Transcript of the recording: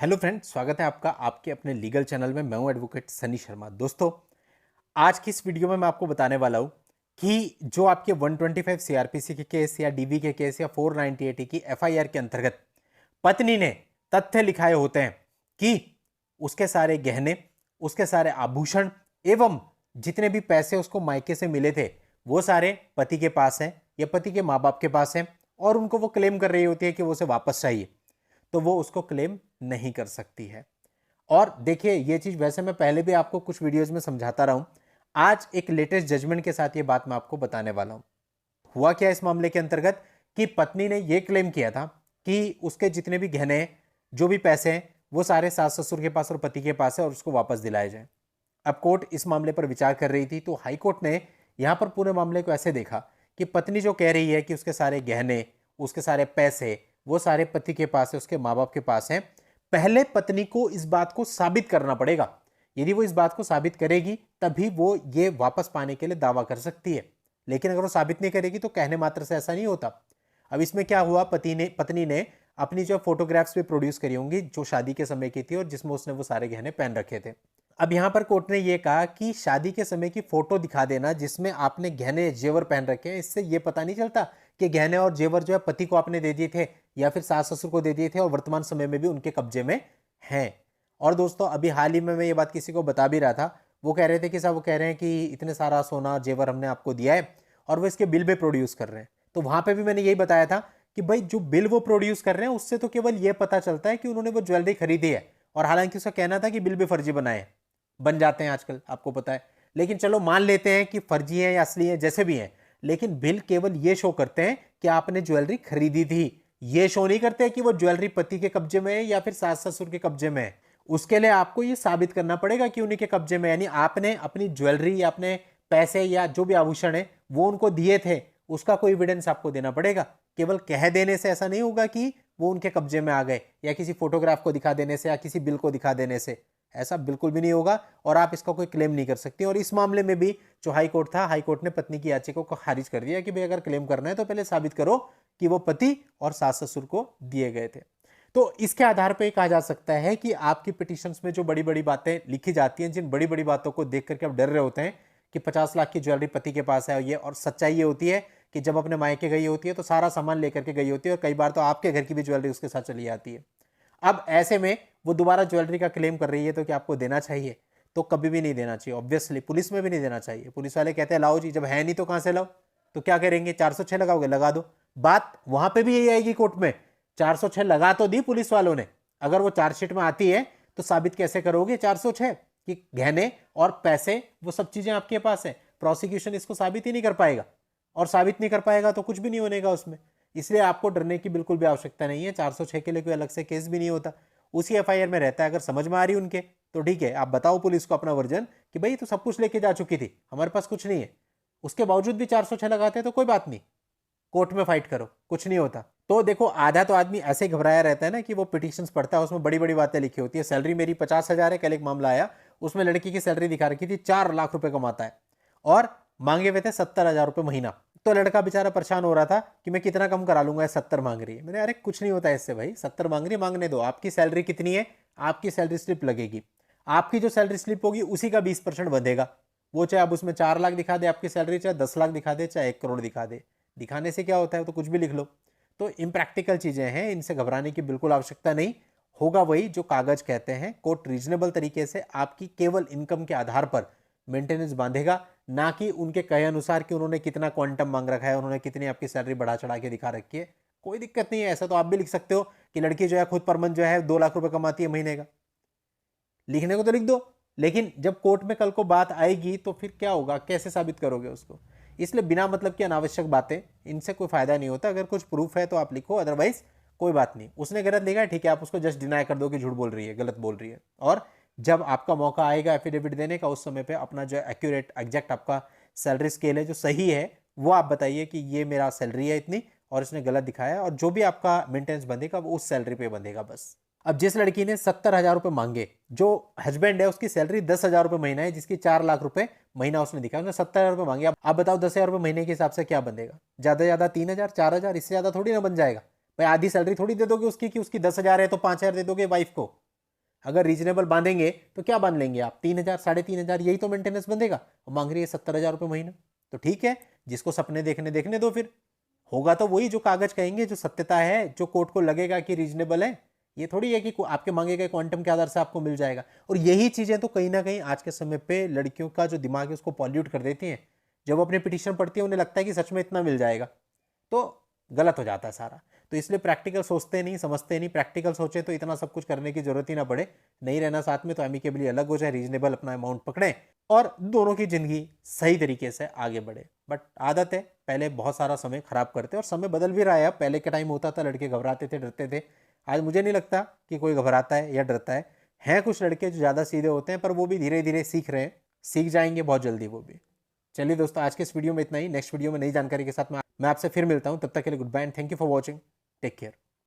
Hello friend, स्वागत है आपका आपके अपने लीगल चैनल में। मैं हूं एडवोकेट सनी शर्मा। दोस्तों, आज की इस वीडियो में मैं आपको बताने वाला हूं कि जो आपके 125 सीआरपीसी के केस या डीवी के केस या 498 की एफआईआर के अंतर्गत पत्नी ने तथ्य लिखाए होते हैं कि उसके सारे गहने, उसके सारे आभूषण एवं जितने भी पैसे उसको मायके से मिले थे वो सारे पति के पास हैं या पति के माँ बाप के पास हैं, और उनको वो क्लेम कर रही होती है कि वो उसे वापस चाहिए, तो वो उसको क्लेम नहीं कर सकती है। और देखिए, ये चीज वैसे मैं पहले भी आपको कुछ वीडियोस में समझाता रहा हूं। आज एक लेटेस्ट जजमेंट के साथ ये बात मैं आपको बताने वाला हूं। हुआ क्या इस मामले के अंतर्गत कि पत्नी ने यह क्लेम किया था कि उसके जितने भी गहने हैं, जो भी पैसे हैं, वो सारे सास ससुर के पास और पति के पास है और उसको वापस दिलाए जाए। अब कोर्ट इस मामले पर विचार कर रही थी, तो हाई कोर्ट ने यहां पर पूरे मामले को ऐसे देखा कि पत्नी जो कह रही है कि उसके सारे गहने, उसके सारे पैसे, वो सारे पति के पास है, उसके माँ बाप के पास है, पहले पत्नी को इस बात को साबित करना पड़ेगा। यदि वो इस बात को साबित करेगी तभी वो ये वापस पाने के लिए दावा कर सकती है। लेकिन अगर वो साबित नहीं करेगी तो कहने मात्र से ऐसा नहीं होता। अब इसमें क्या हुआ, पत्नी ने अपनी जो फोटोग्राफ्स भी प्रोड्यूस करी होंगी जो शादी के समय की थी और जिसमें उसने वो सारे गहने पहन रखे थे। अब यहां पर कोर्ट ने यह कहा कि शादी के समय की फोटो दिखा देना जिसमें आपने गहने जेवर पहन रखे हैं, इससे यह पता नहीं चलता कि गहने और जेवर जो है पति को आपने दे दिए थे या फिर सास ससुर को दे दिए थे और वर्तमान समय में भी उनके कब्जे में हैं। और दोस्तों, अभी हाल ही में मैं ये बात किसी को बता भी रहा था। वो कह रहे थे कि साहब, वो कह रहे हैं कि इतने सारा सोना जेवर हमने आपको दिया है और वो इसके बिल भी प्रोड्यूस कर रहे हैं। तो वहां पे भी मैंने यही बताया था कि भाई, जो बिल वो प्रोड्यूस कर रहे हैं उससे तो केवल ये पता चलता है कि उन्होंने वो ज्वेलरी खरीदी है। और हालांकि उसका कहना था कि बिल भी फर्जी बनाए, बन जाते हैं आजकल, आपको पता है। लेकिन चलो मान लेते हैं कि फर्जी है या असली है, जैसे भी है, लेकिन बिल केवल ये शो करते हैं कि आपने ज्वेलरी खरीदी थी। ये शो नहीं करते कि वो ज्वेलरी पति के कब्जे में है या फिर सास ससुर के कब्जे में है। उसके लिए आपको ये साबित करना पड़ेगा कि उन्हीं के कब्जे में, यानी आपने अपनी ज्वेलरी या अपने पैसे या जो भी आभूषण है वो उनको दिए थे, उसका कोई एविडेंस आपको देना पड़ेगा। केवल कह देने से ऐसा नहीं होगा कि वो उनके कब्जे में आ गए, या किसी फोटोग्राफ को दिखा देने से या किसी बिल को दिखा देने से। ऐसा बिल्कुल भी नहीं होगा और आप इसका कोई क्लेम नहीं कर सकती। और इस मामले में भी जो हाई कोर्ट था, हाई कोर्ट ने पत्नी की याचिका को खारिज कर दिया कि भाई, अगर क्लेम करना है तो पहले साबित करो कि वो पति और सास ससुर को दिए गए थे। तो इसके आधार पर कहा जा सकता है कि आपकी पिटिशंस में जो बड़ी बड़ी बातें लिखी जाती हैं, जिन बड़ी बड़ी बातों को देख करके आप डर रहे होते हैं कि 50 लाख की ज्वेलरी पति के पास है, और सच्चाई ये होती है कि जब अपने मायके गई होती है तो सारा सामान लेकर के गई होती है और कई बार तो आपके घर की भी ज्वेलरी उसके साथ चली जाती है। अब ऐसे में वो दोबारा ज्वेलरी का क्लेम कर रही है, तो क्या आपको देना चाहिए? तो कभी भी नहीं देना चाहिए। ऑब्वियसली पुलिस में भी नहीं देना चाहिए। पुलिस वाले कहते हैं लाओ जी, जब है नहीं तो कहां से लाओ? तो क्या करेंगे? 406 लगाओगे? लगा दो। बात वहां पे भी यही आएगी कोर्ट में। 406 लगा तो दी पुलिस वालों ने, अगर वो चार्जशीट में आती है तो साबित कैसे करोगे 406 कि गहने और पैसे वो सब चीजें आपके पास है? प्रोसिक्यूशन इसको साबित ही नहीं कर पाएगा, और साबित नहीं कर पाएगा तो कुछ भी नहीं होनेगा उसमें। इसलिए आपको डरने की बिल्कुल भी आवश्यकता नहीं है। 406 के लिए कोई अलग से केस भी नहीं होता, उसी एफआईआर में रहता है। अगर समझ में आ रही उनके तो ठीक है, आप बताओ पुलिस को अपना वर्जन कि भाई तो सब कुछ लेके जा चुकी थी, हमारे पास कुछ नहीं है। उसके बावजूद भी 406 लगाते हैं तो कोई बात नहीं, कोर्ट में फाइट करो, कुछ नहीं होता। तो देखो, आधा तो आदमी ऐसे घबराया रहता है ना कि वो पिटिशंस पढ़ता है, उसमें बड़ी बड़ी बातें लिखी होती है। सैलरी मेरी 50,000 है। कल एक मामला आया, उसमें लड़की की सैलरी दिखा रखी थी 4 लाख रुपए कमाता है और मांगे हुए थे 70,000 रुपए महीना। तो लड़का बेचारा परेशान हो रहा था कि मैं कितना कम करा लूंगा, 70 मांग रही है। मैंने, अरे कुछ नहीं होता इससे भाई, 70 मांग रही है, मांगने दो। आपकी सैलरी कितनी है, आपकी सैलरी स्लिप लगेगी, आपकी जो सैलरी स्लिप होगी उसी का 20% बंधेगा। वो चाहे अब उसमें 4 लाख दिखा दे आपकी सैलरी, चाहे 10 लाख दिखा दे, चाहे 1 करोड़ दिखा दे, दिखाने से क्या होता है? तो कुछ भी लिख लो। तो इम्प्रैक्टिकल चीजें हैं, इनसे घबराने की बिल्कुल आवश्यकता नहीं। होगा वही जो कागज कहते हैं। कोर्ट रीजनेबल तरीके से आपकी केवल इनकम के आधार पर मेंटेनेंस बांधेगा, ना कि उनके कहे अनुसार कि उन्होंने कितना क्वांटम मांग रखा है, उन्होंने कितनी आपकी सैलरी बढ़ा चढ़ा के दिखा रखी है। कोई दिक्कत नहीं है। ऐसा तो आप भी लिख सकते हो कि लड़की जो है खुद पर मंथ जो है 2 लाख रुपए कमाती है महीने का। लिखने को तो लिख दो, लेकिन जब कोर्ट में कल को बात आएगी तो फिर क्या होगा, कैसे साबित करोगे उसको? इसलिए बिना मतलब की अनावश्यक बातें, इनसे कोई फायदा नहीं होता। अगर कुछ प्रूफ है तो आप लिखो, अदरवाइज कोई बात नहीं। उसने गलत लिखा है, ठीक है, आप उसको जस्ट डिनाई कर दो कि झूठ बोल रही है, गलत बोल रही है। और जब आपका मौका आएगा एफिडेविट देने का, उस समय पे अपना जो एक्यूरेट एग्जैक्ट आपका सैलरी स्केल है जो सही है, वो आप बताइए कि ये मेरा सैलरी है इतनी और इसने गलत दिखाया है, और जो भी आपका मेंटेनेंस बंधेगा वो उस सैलरी पे बंधेगा बस। अब जिस लड़की ने 70,000 रुपए मांगे, जो हस्बैंड है उसकी सैलरी 10,000 रुपए महीना है, जिसकी 4 लाख रुपए महीना उसने दिखाया, उसने 70,000 रुपए मांगे। अब आप बताओ 10,000 रुपए महीने के हिसाब से क्या बंधेगा? ज्यादा ज्यादा 3,000 4,000, इससे ज्यादा थोड़ी ना बन जाएगा भाई। आधी सैलरी थोड़ी दे दोगे उसकी कि उसकी 10,000 है तो 5,000 दे दोगे वाइफ को। अगर रीजनेबल बांधेंगे तो क्या बांध लेंगे आप, 3,000 3,500 यही तो मेंटेनेंस बंधेगा। और मांग रही है 70,000 रुपये महीना। तो ठीक है, जिसको सपने देखने दो, फिर होगा तो वही जो कागज कहेंगे, जो सत्यता है, जो कोर्ट को लगेगा कि रीजनेबल है। ये थोड़ी है कि आपके मांगे गए क्वांटम के आधार से आपको मिल जाएगा। और यही चीजें तो कहीं ना कहीं आज के समय पे लड़कियों का जो दिमाग है उसको पॉल्यूट कर देती हैं। जब वो अपनी पिटीशन पढ़ती है उन्हें लगता है कि सच में इतना मिल जाएगा, तो गलत हो जाता है सारा। तो इसलिए प्रैक्टिकल सोचते नहीं, समझते नहीं। प्रैक्टिकल सोचे तो इतना सब कुछ करने की जरूरत ही ना पड़े। नहीं रहना साथ में तो एमिकेबली अलग हो जाए, रीजनेबल अपना अमाउंट पकड़े और दोनों की जिंदगी सही तरीके से आगे बढ़े। बट आदत है, पहले बहुत सारा समय खराब करते और समय बदल भी रहा है। अब पहले के टाइम होता था लड़के घबराते थे, डरते थे। आज मुझे नहीं लगता कि कोई घबराता है या डरता है। हैं कुछ लड़के जो ज़्यादा सीधे होते हैं, पर वो भी धीरे धीरे सीख रहे हैं, सीख जाएंगे बहुत जल्दी वो भी। चलिए दोस्तों, आज के इस वीडियो में इतना ही। नेक्स्ट वीडियो में नई जानकारी के साथ मैं आपसे फिर मिलता हूं। तब तक के लिए good bye and thank you for watching. Take care.